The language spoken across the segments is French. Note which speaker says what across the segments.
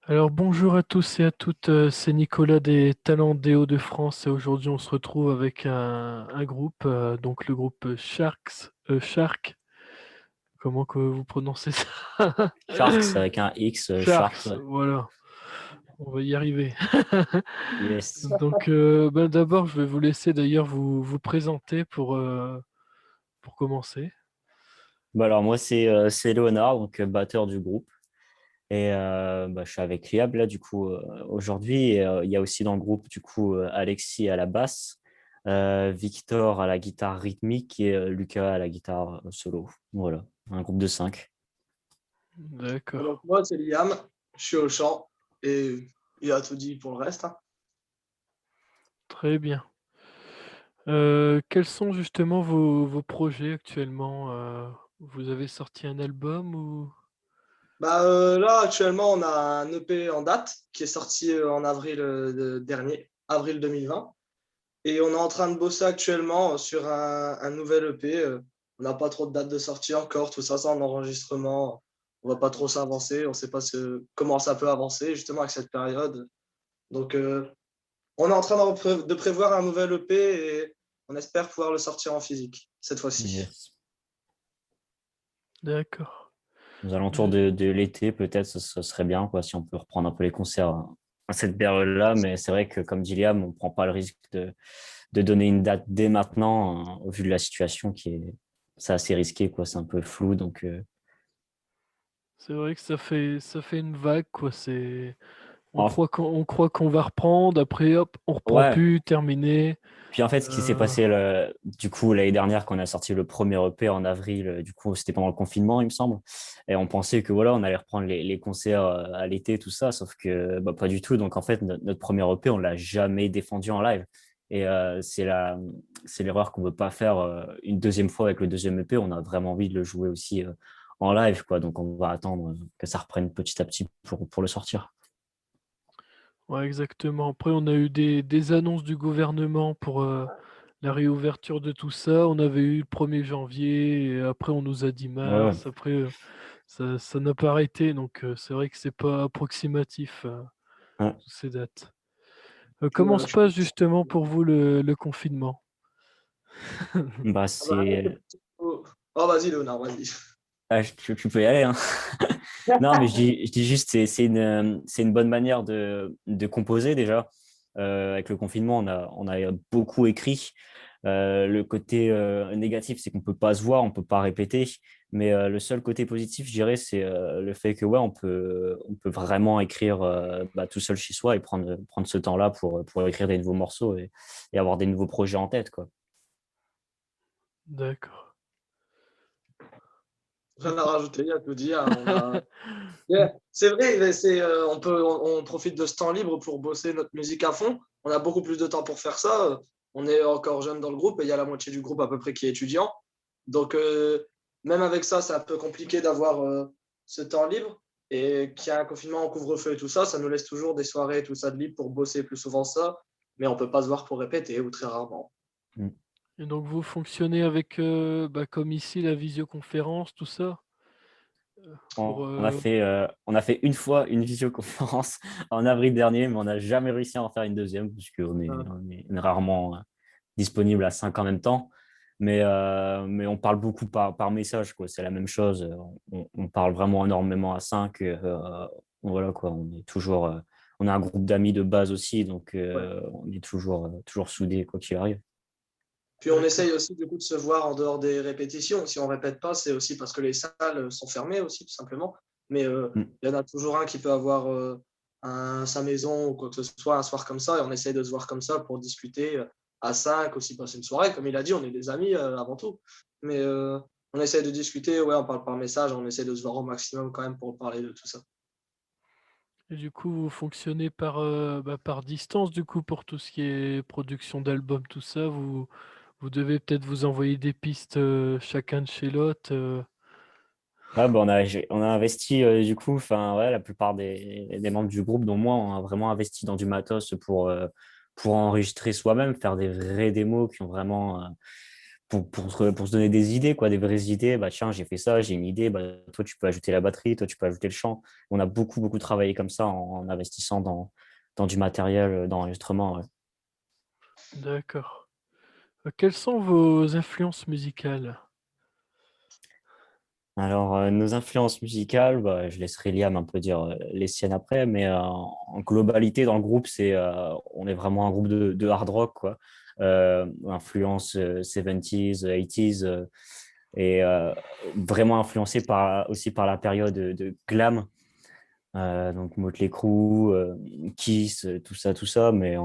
Speaker 1: Alors bonjour à tous et à toutes, c'est Nicolas des Talents des Hauts-de-France et aujourd'hui on se retrouve avec un groupe, donc le groupe Shark, comment que vous prononcez ça?
Speaker 2: Sharks avec un X, Sharks,
Speaker 1: Sharks,
Speaker 2: ouais.
Speaker 1: voilà, on va y arriver.
Speaker 2: Yes.
Speaker 1: Donc d'abord je vais vous laisser d'ailleurs vous présenter pour commencer.
Speaker 2: Bah alors moi c'est Léonard, donc batteur du groupe. Et je suis avec Liab là du coup aujourd'hui. Et, il y a aussi dans le groupe du coup Alexis à la basse, Victor à la guitare rythmique et Lucas à la guitare solo. Voilà, un groupe de 5.
Speaker 1: D'accord,
Speaker 3: Donc moi, c'est Liam, je suis au chant et il a tout dit pour le reste, hein.
Speaker 1: très bien. Quels sont justement vos projets actuellement? Vous avez sorti un album ou...
Speaker 3: Là, actuellement, on a un EP en date qui est sorti en avril dernier, avril 2020. Et on est en train de bosser actuellement sur un nouvel EP. On n'a pas trop de date de sortie encore, tout ça, c'est en enregistrement. On va pas trop s'avancer, on ne sait pas comment ça peut avancer justement avec cette période. Donc, on est en train de prévoir un nouvel EP et on espère pouvoir le sortir en physique cette fois-ci.
Speaker 2: Yes.
Speaker 1: D'accord.
Speaker 2: Aux alentours
Speaker 1: Je-
Speaker 2: de l'été, peut-être, ce serait bien quoi, si on peut reprendre un peu les concerts à cette période-là. Mais c'est vrai que, comme dit Liam, on ne prend pas le risque de donner une date dès maintenant, au vu de la situation c'est assez risqué, quoi. C'est un peu flou. Donc,
Speaker 1: C'est vrai que ça fait une vague, quoi. On
Speaker 2: en-
Speaker 1: croit on croit qu'on va reprendre, après hop, on reprend
Speaker 2: ouais.
Speaker 1: plus, terminé.
Speaker 2: Puis en fait, ce qui s'est
Speaker 1: Euh,
Speaker 2: passé du coup l'année dernière, quand on a sorti le premier EP en avril, du coup, c'était pendant le confinement, il me semble. Et on pensait que voilà, on allait reprendre les concerts à l'été, tout ça, sauf que bah, pas du tout. Donc en fait, notre premier EP, on l'a jamais défendu en live. Et c'est l'erreur qu'on veut pas faire une deuxième fois avec le deuxième EP. On a vraiment envie de le jouer aussi en live, quoi. Donc on va attendre que ça reprenne petit à petit pour le sortir.
Speaker 1: ouais, exactement. Après, on a eu des annonces du gouvernement pour la réouverture de tout ça. On avait eu le 1er janvier, et après on nous a dit
Speaker 2: Ouais,
Speaker 1: mars. Après, ça n'a pas arrêté, donc c'est vrai que c'est pas approximatif,
Speaker 2: ouais.
Speaker 1: toutes ces dates.
Speaker 3: Puis,
Speaker 1: Comment se passe justement pour vous le confinement?
Speaker 2: Bah,
Speaker 3: Ah bah, là, c'est
Speaker 2: c'est
Speaker 3: plutôt- Oh, vas-y, Léonard, vas-y.
Speaker 2: Ah, tu peux y aller, hein. Non, mais je dis juste, c'est une bonne manière de composer déjà. Avec le confinement, on a beaucoup écrit. Le côté négatif, c'est qu'on peut pas se voir, on peut pas répéter. Mais le seul côté positif, je dirais, c'est le fait que ouais, on peut vraiment écrire tout seul chez soi et prendre ce temps-là pour écrire des nouveaux morceaux et avoir des nouveaux projets en tête, quoi.
Speaker 1: D'accord.
Speaker 3: Rien à rajouter, il y a tout dit, hein. Yeah. C'est vrai, mais on profite de ce temps libre pour bosser notre musique à fond. On a beaucoup plus de temps pour faire ça. On est encore jeune dans le groupe et il y a la moitié du groupe à peu près qui est étudiant. Donc, même avec ça, c'est un peu compliqué d'avoir ce temps libre. Et qu'il y a un confinement en couvre-feu et tout ça, ça nous laisse toujours des soirées et tout ça de libre pour bosser plus souvent ça. Mais on peut pas se voir pour répéter ou très rarement.
Speaker 2: Mm.
Speaker 1: Et donc vous fonctionnez avec, comme ici, la visioconférence, tout ça? Pour,
Speaker 2: On a fait une fois une visioconférence en avril dernier, mais on n'a jamais réussi à en faire une deuxième, puisqu'on est rarement disponible à 5 en même temps. Mais on parle beaucoup par message, quoi. C'est la même chose. On parle vraiment énormément à 5. Voilà, quoi. On a un groupe d'amis de base aussi, donc
Speaker 3: Ouais.
Speaker 2: on est toujours soudés, quoi qu'il arrive.
Speaker 3: Puis on essaye
Speaker 1: d'accord.
Speaker 3: aussi du coup de se voir en dehors des répétitions. Si on répète pas, c'est aussi parce que les salles sont fermées aussi, tout simplement. Mais
Speaker 2: Mm.
Speaker 3: il y en a toujours un qui peut avoir sa maison ou quoi que ce soit un soir comme ça, et on essaye de se voir comme ça pour discuter à 5, aussi passer une soirée. Comme il a dit, on est des amis avant tout. Mais on essaye de discuter, ouais, on parle par message, on essaye de se voir au maximum quand même pour parler de tout ça.
Speaker 1: Et du coup, vous fonctionnez par distance, du coup, pour tout ce qui est production d'albums, tout ça. Vous devez peut-être vous envoyer des pistes chacun de chez l'autre.
Speaker 2: Ouais, bah, on a investi du coup, enfin ouais, la plupart des membres du groupe, dont moi, on a vraiment investi dans du matos pour enregistrer soi-même, faire des vraies démos qui ont vraiment pour se donner des idées, quoi, des vraies idées. Bah, tiens, j'ai fait ça, j'ai une idée. Bah, toi, tu peux ajouter la batterie, toi, tu peux ajouter le chant. On a beaucoup, beaucoup travaillé comme ça en investissant dans du matériel d'enregistrement. Ouais.
Speaker 1: D'accord. Quelles sont vos influences musicales?
Speaker 2: Alors, nos influences musicales, bah, je laisserai Liam un peu dire les siennes après, mais en globalité, dans le groupe, on est vraiment un groupe de hard rock, quoi. Influence 70s, 80s, et vraiment influencé aussi par la période de glam, donc Motley Crue, Kiss, tout ça, mais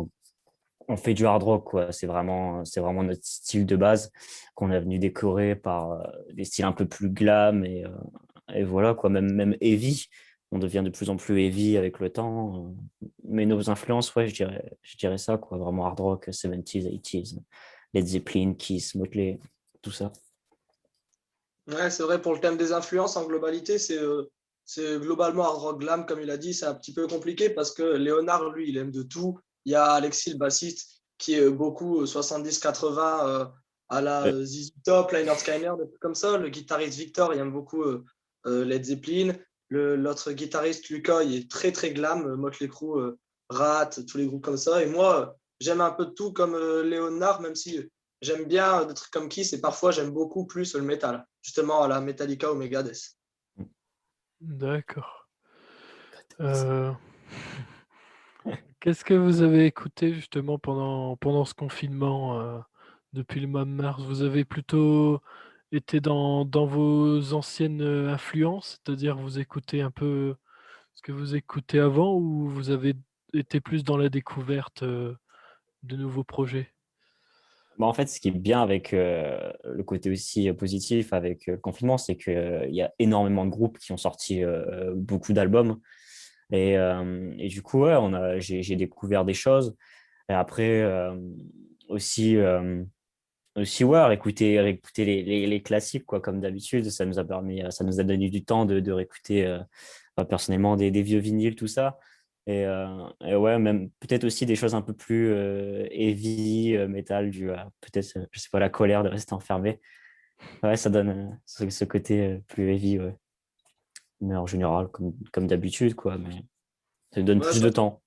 Speaker 2: on fait du hard rock, quoi. C'est vraiment notre style de base qu'on est venu décorer par des styles un peu plus glam et voilà, quoi. Même heavy. On devient de plus en plus heavy avec le temps. Mais nos influences, ouais, je dirais ça, quoi. Vraiment hard rock, 70s, 80s. Led Zeppelin, Kiss, Motley, tout ça.
Speaker 3: Ouais, c'est vrai, pour le thème des influences en globalité, c'est globalement hard rock glam, comme il a dit, c'est un petit peu compliqué parce que Léonard, lui, il aime de tout. Il y a Alexis, le bassiste, qui est beaucoup 70-80 à la
Speaker 2: Ouais.
Speaker 3: ZZ Top, Lynyrd Skynyrd, des trucs comme ça. Le guitariste Victor, il aime beaucoup Led Zeppelin. L'autre guitariste, Lucas, il est très, très glam, Motley Crue, Rat, tous les groupes comme ça. Et moi, j'aime un peu de tout comme Léonard, même si j'aime bien des trucs comme Kiss et parfois j'aime beaucoup plus le métal, justement à la Metallica ou Megadeth.
Speaker 1: D'accord. Euh, Qu'est-ce que vous avez écouté justement pendant ce confinement depuis le mois de mars? Vous avez plutôt été dans vos anciennes influences, c'est-à-dire vous écoutez un peu ce que vous écoutez avant ou vous avez été plus dans la découverte de nouveaux projets?
Speaker 2: Bah, en fait, ce qui est bien avec le côté aussi positif avec le confinement, c'est qu'il y a énormément de groupes qui ont sorti beaucoup d'albums. Et du coup, ouais, j'ai découvert des choses. Et après, aussi ouais, réécouter les classiques, quoi, comme d'habitude. Ça nous a donné du temps de réécouter personnellement des vieux vinyles, tout ça. Et ouais, même peut-être aussi des choses un peu plus heavy, metal, peut-être, je sais pas, la colère de rester enfermé. Ouais, ça donne ce côté plus heavy, ouais. Mais en général, comme d'habitude, quoi. Mais ça donne
Speaker 3: Ouais,
Speaker 2: plus de temps.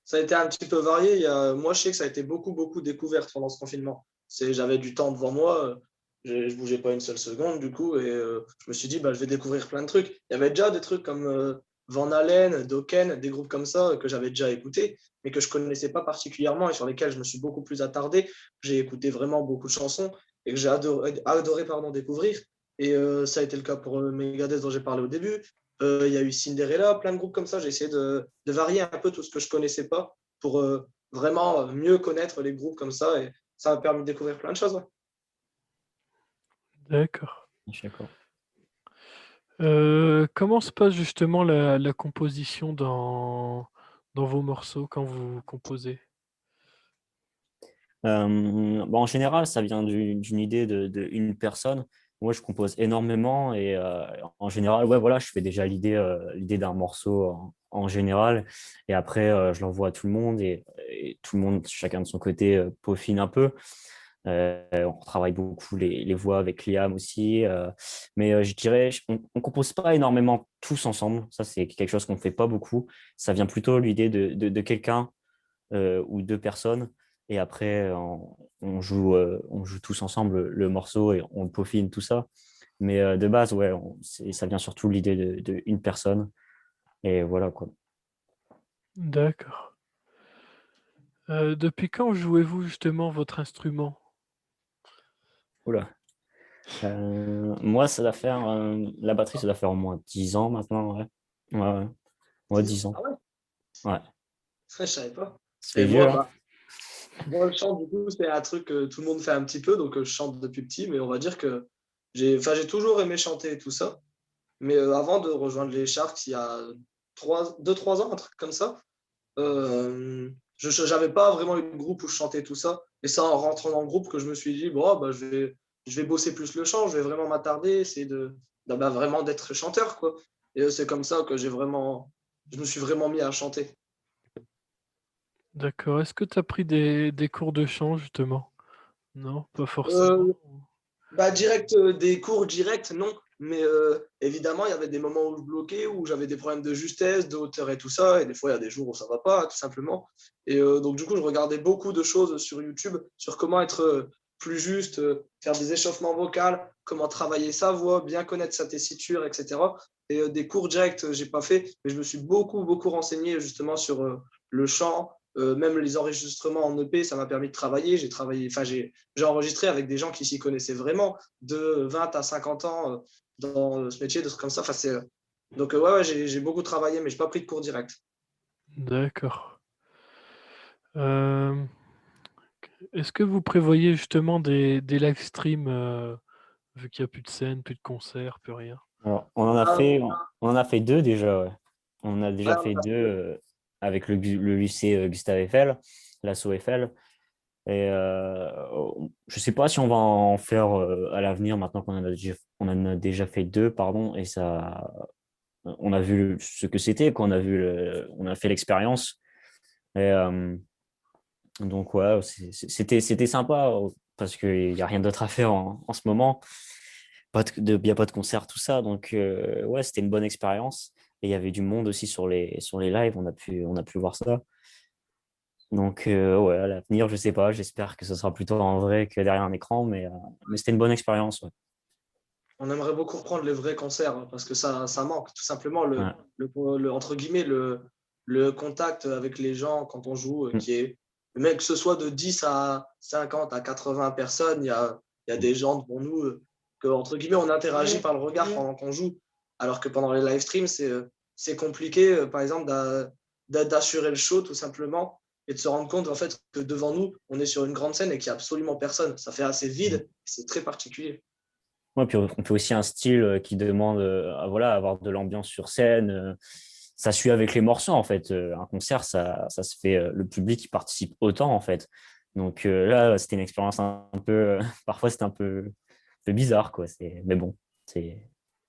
Speaker 3: ça a été un petit peu varié. Moi, je sais que ça a été beaucoup, beaucoup découverte pendant ce confinement. J'avais du temps devant moi, je bougeais pas une seule seconde, du coup, et je me suis dit, bah, je vais découvrir plein de trucs. Il y avait déjà des trucs comme Van Halen, Dokken, des groupes comme ça que j'avais déjà écoutés, mais que je connaissais pas particulièrement et sur lesquels je me suis beaucoup plus attardé. J'ai écouté vraiment beaucoup de chansons et que j'ai adoré pardon, découvrir. Et ça a été le cas pour Megadeth dont j'ai parlé au début. Il y a eu Cinderella, plein de groupes comme ça. J'ai essayé de varier un peu tout ce que je connaissais pas pour vraiment mieux connaître les groupes comme ça. Et ça m'a permis de découvrir plein de choses. Ouais.
Speaker 1: D'accord.
Speaker 2: Je suis d'accord.
Speaker 1: Comment se passe justement la composition dans vos morceaux quand vous composez?
Speaker 2: Bon, en général, ça vient d'une idée de une personne. Moi, je compose énormément et en général, ouais, voilà, je fais déjà l'idée d'un morceau en général. Et après, je l'envoie à tout le monde et tout le monde, chacun de son côté, peaufine un peu. On travaille beaucoup les voix avec Liam aussi. Mais je dirais, on compose pas énormément tous ensemble. Ça, c'est quelque chose qu'on fait pas beaucoup. Ça vient plutôt l'idée de quelqu'un ou deux personnes. Et après, on joue tous ensemble le morceau et on peaufine tout ça. Mais de base, ouais, ça vient surtout l'idée de une personne. Et voilà, quoi.
Speaker 1: D'accord. Depuis quand jouez-vous justement votre instrument?
Speaker 2: Oula. Moi, la batterie, ça doit faire au moins 10 ans maintenant. Ouais, ouais, ouais. Ouais, 10 ans.
Speaker 3: Ah ouais,
Speaker 2: Ouais.
Speaker 3: je savais pas.
Speaker 2: Ça
Speaker 3: Et
Speaker 2: fait vieux,
Speaker 3: moi,
Speaker 2: hein.
Speaker 3: moi, le chant, du coup, c'est un truc que tout le monde fait un petit peu. Donc, je chante depuis petit. Mais on va dire que j'ai toujours aimé chanter et tout ça. Mais avant de rejoindre les Sharks, il y a 2-3 ans, un truc comme ça, je n'avais pas vraiment eu de groupe où je chantais tout ça. Et ça, en rentrant dans le groupe, que je me suis dit, bon, ah, bah, je vais bosser plus le chant, je vais vraiment m'attarder, essayer bah, vraiment d'être chanteur, quoi. Et c'est comme ça que je me suis vraiment mis à chanter.
Speaker 1: D'accord. Est-ce que tu as pris des cours de chant justement? Non, pas
Speaker 3: Euh,
Speaker 1: forcément.
Speaker 3: Bah, direct, des cours directs, non. Mais évidemment, il y avait des moments où je bloquais, où j'avais des problèmes de justesse, de hauteur et tout ça. Et des fois, il y a des jours où ça va pas, tout simplement. Et donc, du coup, je regardais beaucoup de choses sur YouTube, sur comment être plus juste, faire des échauffements vocaux, comment travailler sa voix, bien connaître sa tessiture, etc. Et des cours directs, j'ai pas fait, mais je me suis beaucoup, beaucoup renseigné justement sur le chant, même les enregistrements en EP, ça m'a permis de travailler. J'ai travaillé, enfin, j'ai enregistré avec des gens qui s'y connaissaient vraiment, de 20 à 50 ans dans ce métier, des trucs comme ça. Enfin, donc, ouais, j'ai beaucoup travaillé, mais je n'ai pas pris de cours direct.
Speaker 1: D'accord. Euh, Est-ce que vous prévoyez justement des live streams vu qu'il n'y a plus de scène, plus de concerts, plus rien?
Speaker 2: Alors,
Speaker 3: Ah,
Speaker 2: on en a fait deux déjà, ouais. On a
Speaker 3: ouais,
Speaker 2: déjà fait deux avec le lycée Gustave Eiffel, l'asso Eiffel. Et je sais pas si on va en faire à l'avenir maintenant on en a déjà fait deux, pardon, et ça, on a vu ce que c'était, qu'on a vu on a fait l'expérience. Et donc ouais, c'était sympa parce qu'il n'y a rien d'autre à faire en ce moment. Il y a pas de concert, tout ça. Donc ouais, c'était une bonne expérience. Et il y avait du monde aussi sur les lives, on a pu voir ça. Donc, ouais, à l'avenir, je sais pas, j'espère que ce sera plutôt en vrai que derrière un écran, mais c'était une bonne expérience. Ouais.
Speaker 3: on aimerait beaucoup reprendre les vrais concerts hein, parce que ça manque. Tout simplement,
Speaker 2: Ouais.
Speaker 3: entre guillemets, le contact avec les gens quand on joue,
Speaker 2: Mm,
Speaker 3: qui est, même que ce soit de 10 à 50 à 80 personnes, il y a des gens devant nous que, entre guillemets, on interagit par le regard pendant qu'on joue. Alors que pendant les live streams, c'est compliqué, par exemple, d'assurer le show tout simplement et de se rendre compte en fait que devant nous, on est sur une grande scène et qu'il n'y a absolument personne. Ça fait assez
Speaker 2: mm.
Speaker 3: vide, c'est très particulier.
Speaker 2: Ouais, puis on fait aussi un style qui demande voilà, avoir de l'ambiance sur scène. Ça suit avec les morceaux, en fait. Un concert, ça se fait, le public il participe autant, en fait. Donc là, c'était une expérience un peu, parfois c'était un peu bizarre, quoi. Mais bon, c'est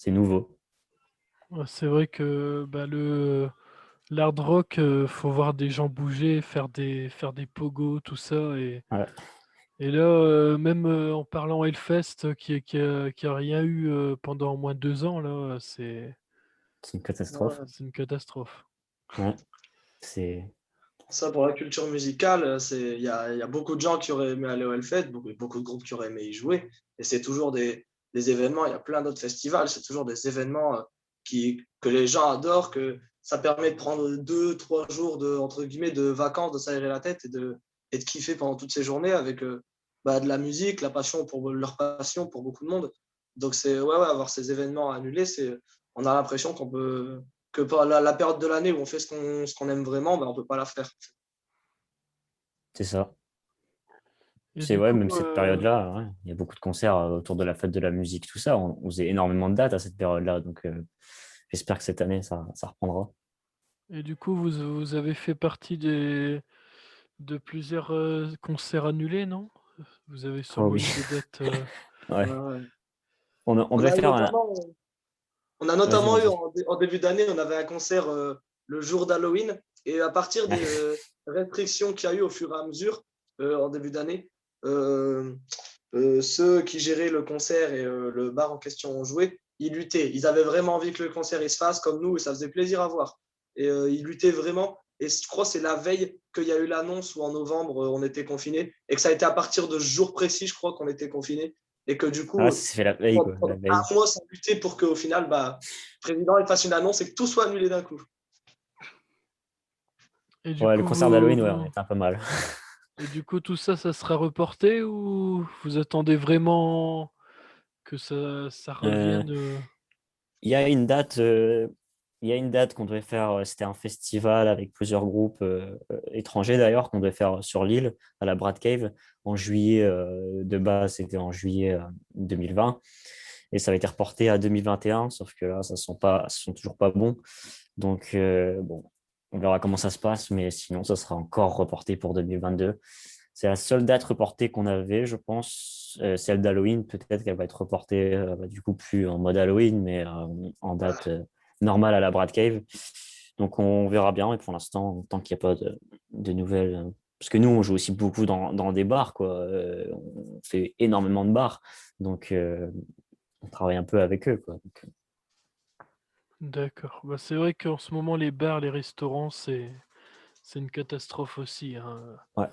Speaker 2: nouveau.
Speaker 1: Ouais, c'est vrai que bah, l'hard rock, faut voir des gens bouger, faire des pogos, tout ça.
Speaker 2: Ouais,
Speaker 1: Et là, même en parlant Hellfest, qui a rien eu pendant au moins 2 ans, là,
Speaker 2: c'est une catastrophe.
Speaker 3: Ouais.
Speaker 1: c'est une catastrophe.
Speaker 2: Ouais, c'est
Speaker 3: Ça, pour la culture musicale, il y a beaucoup de gens qui auraient aimé aller au Hellfest, beaucoup de groupes qui auraient aimé y jouer. Et c'est toujours des événements, il y a plein d'autres festivals, c'est toujours des événements que les gens adorent, que ça permet de prendre 2, 3 jours entre guillemets, de vacances, de s'aérer la tête et de kiffer pendant toutes ces journées avec de la musique, leur passion pour beaucoup de monde. Donc, ouais, avoir ces événements annulés, on a l'impression que pour la période de l'année où on fait ce qu'on aime vraiment, on ne peut pas la faire.
Speaker 2: c'est ça.
Speaker 1: Et
Speaker 2: C'est
Speaker 1: du
Speaker 2: ouais,
Speaker 1: coup,
Speaker 2: même cette période-là, ouais, il y a beaucoup de concerts autour de la fête de la musique, tout ça. On faisait énormément de dates à cette période-là, donc j'espère que cette année, ça reprendra.
Speaker 1: vous avez fait partie de plusieurs concerts annulés, non? Vous avez
Speaker 2: Oh
Speaker 1: sûrement
Speaker 2: oui,
Speaker 1: eu des dates.
Speaker 2: ouais.
Speaker 3: Ouais.
Speaker 2: On
Speaker 3: On
Speaker 2: devait
Speaker 3: a
Speaker 2: faire un...
Speaker 3: notamment, on a
Speaker 2: Vas-y,
Speaker 3: notamment eu
Speaker 2: vas-y.
Speaker 3: en début d'année, on avait un concert le jour d'Halloween. Et à partir des restrictions qu'il y a eu au fur et à mesure en début d'année, euh, ceux qui géraient le concert et le bar en question ont joué, ils luttaient. Ils avaient vraiment envie que le concert il se fasse comme nous et ça faisait plaisir à voir. Et ils luttaient vraiment. Et je crois que c'est la veille qu'il y a eu l'annonce où en novembre on était confinés et que ça a été à partir de ce jour précis, je crois, qu'on était confinés. Et que du
Speaker 2: Ah,
Speaker 3: coup,
Speaker 2: ça s'est fait la veille, quoi, la
Speaker 3: pendant
Speaker 2: veille.
Speaker 3: un mois, ça a lutté pour qu'au final, le président il fasse une annonce et que tout soit annulé d'un coup.
Speaker 1: Et du
Speaker 2: Ouais, le
Speaker 1: coup,
Speaker 2: concert d'Halloween, ouais, on était un peu mal.
Speaker 1: tout ça, ça sera reporté ou vous attendez vraiment que ça
Speaker 2: Euh,
Speaker 1: revienne
Speaker 2: Il y a une date, il y a une date qu'on devait faire, c'était un festival avec plusieurs groupes étrangers d'ailleurs, qu'on devait faire sur l'île, à la Brad Cave, en juillet, de base, c'était en juillet 2020, et ça a été reporté à 2021, sauf que là, ça sent toujours pas bon. Donc, bon, on verra comment ça se passe, mais sinon, ça sera encore reporté pour 2022. C'est la seule date reportée qu'on avait, je pense. Celle d'Halloween, peut-être qu'elle va être reportée, du coup, plus en mode Halloween, mais en date normale à la Brad Cave. Donc, on verra bien. Et pour l'instant, tant qu'il n'y a pas de nouvelles, parce que nous, on joue aussi beaucoup dans des bars, quoi. On fait énormément de bars, donc on travaille un peu avec eux, quoi.
Speaker 1: D'accord. Bah, c'est vrai qu'en ce moment, les bars, les restaurants, c'est une catastrophe aussi, hein.
Speaker 2: Ouais.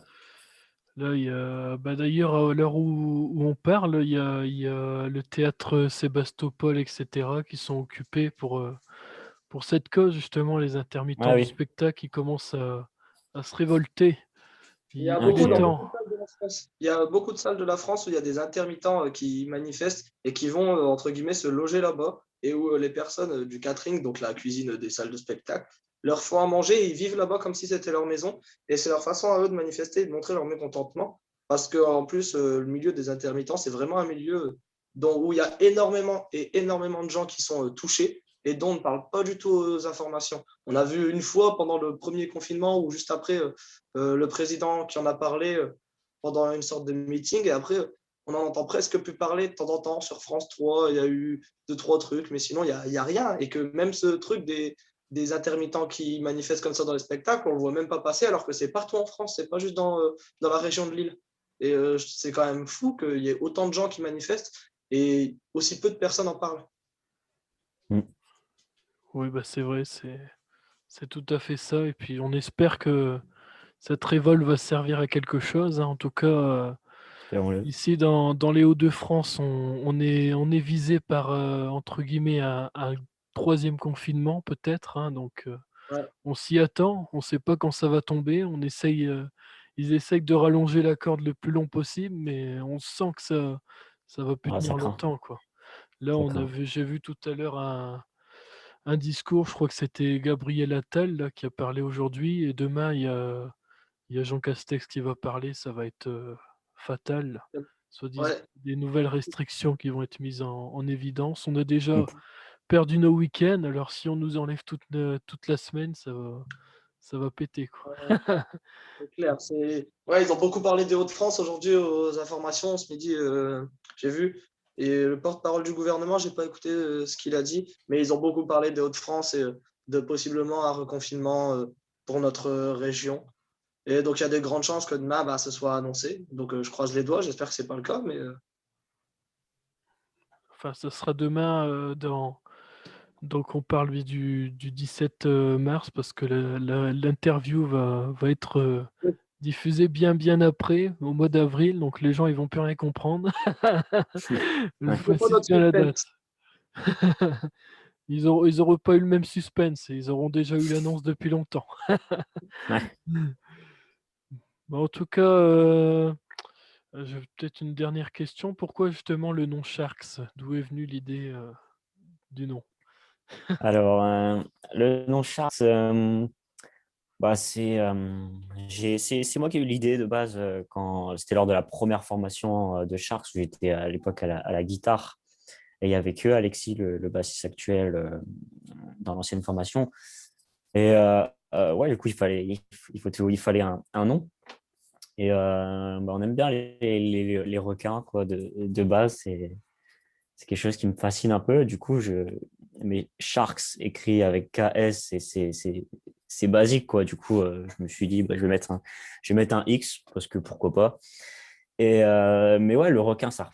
Speaker 1: Là, il y a, bah, d'ailleurs, à l'heure où on parle, il y a le théâtre Sébastopol, etc., qui sont occupés pour cette cause, justement, les
Speaker 2: Ah
Speaker 1: intermittents du
Speaker 2: oui.
Speaker 1: spectacle qui commencent à se révolter.
Speaker 3: Il y a
Speaker 1: Il
Speaker 3: beaucoup
Speaker 1: est
Speaker 3: dans
Speaker 2: Ok.
Speaker 3: beaucoup
Speaker 1: temps.
Speaker 3: de salles de la France. Il y a beaucoup de salles de la France où il y a des intermittents qui manifestent et qui vont, entre guillemets, se loger là-bas et où les personnes du catering, donc la cuisine des salles de spectacle, leur font à manger et ils vivent là-bas comme si c'était leur maison. Et c'est leur façon à eux de manifester et de montrer leur mécontentement. Parce qu'en plus, le milieu des intermittents, c'est vraiment un milieu où il y a énormément de gens qui sont touchés et dont on ne parle pas du tout aux informations. On a vu une fois pendant le premier confinement ou juste après le président qui en a parlé pendant une sorte de meeting et après on n'en entend presque plus parler de temps en temps sur France 3. Il y a eu deux, trois trucs, mais sinon il y a rien. Et que même ce truc des intermittents qui manifestent comme ça dans les spectacles, on le voit même pas passer alors que c'est partout en France, c'est pas juste dans la région de Lille. Et c'est quand même fou qu'il y ait autant de gens qui manifestent et aussi peu de personnes en parlent.
Speaker 2: Mm.
Speaker 1: Oui, bah, c'est vrai, c'est tout à fait ça. Et puis, on espère que cette révolte va servir à quelque chose, hein. En tout cas,
Speaker 2: Espérons-le.
Speaker 1: ici, dans les Hauts-de-France, on est visé par, entre guillemets, un troisième confinement, peut-être, hein. Donc,
Speaker 3: Ouais,
Speaker 1: on s'y attend. On ne sait pas quand ça va tomber. Ils essayent de rallonger la corde le plus long possible, mais on sent que ça va plus
Speaker 2: Ah, ça
Speaker 1: tenir
Speaker 2: craint.
Speaker 1: longtemps, quoi. Là,
Speaker 2: Ça craint.
Speaker 1: j'ai vu tout à l'heure un discours, je crois que c'était Gabriel Attal là, qui a parlé aujourd'hui, et demain il y a Jean Castex qui va parler, ça va être fatal. Soi-disant
Speaker 3: ouais.
Speaker 1: des nouvelles restrictions qui vont être mises en évidence. On a déjà
Speaker 2: Mm.
Speaker 1: perdu nos week-ends, alors si on nous enlève toute la semaine, ça va péter, quoi.
Speaker 3: C'est clair. Ouais, ils ont beaucoup parlé des Hauts-de-France aujourd'hui aux informations ce midi, j'ai vu. Et le porte-parole du gouvernement, j'ai pas écouté ce qu'il a dit, mais ils ont beaucoup parlé des Hauts-de-France et de possiblement un reconfinement pour notre région. Et donc il y a des grandes chances que demain, bah, ce soit annoncé. Donc je croise les doigts, j'espère que c'est pas le cas, mais
Speaker 1: Enfin, ça sera demain, donc on parle oui, du 17 mars, parce que l'interview va être diffusée bien après, au mois d'avril, donc les gens ils vont plus rien comprendre. Je
Speaker 2: Ouais.
Speaker 3: il faut pas
Speaker 1: précise
Speaker 3: notre
Speaker 1: bien la date.
Speaker 3: suspense.
Speaker 1: Ils auront pas eu le même suspense, ils auront déjà eu l'annonce depuis longtemps.
Speaker 2: Ouais.
Speaker 1: Bah, en tout cas, j'ai peut-être une dernière question. Pourquoi justement le nom Sharks? D'où est venue l'idée du nom?
Speaker 2: Alors, le nom Charles, bah, c'est moi qui ai eu l'idée de base quand c'était lors de la première formation de Sharks. J'étais à l'époque à la guitare et il y avait que Alexis, le bassiste actuel, dans l'ancienne formation. Et ouais, du coup, il fallait un nom. Et bah, on aime bien les requins quoi, de base. C'est quelque chose qui me fascine un peu. Du coup, mais Sharks écrit avec KS, et c'est basique, quoi. Du coup, je me suis dit, bah, je vais mettre un X, parce que pourquoi pas. Et, mais ouais, le requin, ça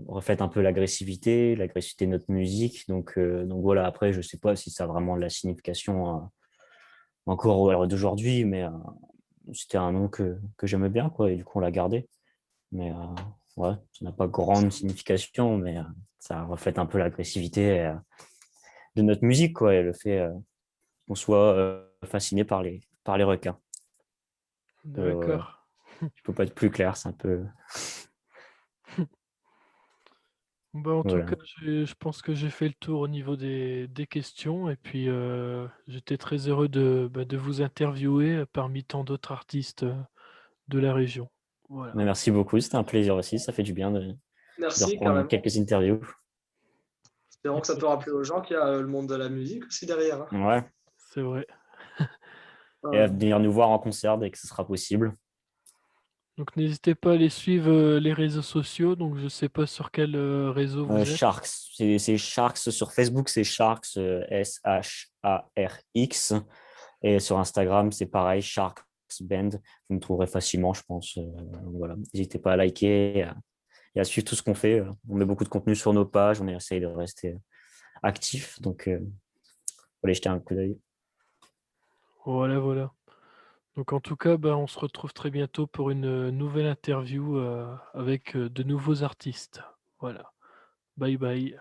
Speaker 2: reflète un peu l'agressivité de notre musique. Donc voilà, après, je sais pas si ça a vraiment de la signification encore à l'heure d'aujourd'hui, mais c'était un nom que j'aimais bien, quoi. Et du coup, on l'a gardé. Mais ouais, ça n'a pas grande signification, mais ça reflète un peu l'agressivité de notre musique, quoi, et le fait qu'on soit fasciné par les requins.
Speaker 1: D'accord.
Speaker 2: Il ne peut pas être plus clair, c'est un peu.
Speaker 1: Bah, en tout cas,
Speaker 2: Voilà.
Speaker 1: je pense que j'ai fait le tour au niveau des questions, et puis j'étais très heureux de vous interviewer parmi tant d'autres artistes de la région. Voilà.
Speaker 2: Mais merci beaucoup, c'était un plaisir aussi, ça fait du bien de
Speaker 3: Merci quand
Speaker 2: reprendre
Speaker 3: même.
Speaker 2: quelques interviews.
Speaker 3: Espérons que ça peut rappeler aux gens qu'il y a le monde de la musique aussi derrière, hein.
Speaker 2: Ouais,
Speaker 1: C'est vrai.
Speaker 2: et à
Speaker 3: Euh,
Speaker 2: venir nous voir en concert dès que ce sera possible.
Speaker 1: Donc n'hésitez pas à aller suivre les réseaux sociaux. Donc je sais pas sur quel réseau vous êtes.
Speaker 2: Sharks, c'est Sharks sur Facebook, c'est Sharks, Sharx. Et sur Instagram, c'est pareil, Sharks Band. Vous me trouverez facilement, je pense. Voilà. N'hésitez pas à liker et à suivre tout ce qu'on fait. On met beaucoup de contenu sur nos pages, on essaye de rester actif. Donc, faut aller jeter un coup d'œil.
Speaker 1: Voilà, voilà. Donc en tout cas, bah, on se retrouve très bientôt pour une nouvelle interview avec de nouveaux artistes. Voilà. Bye bye.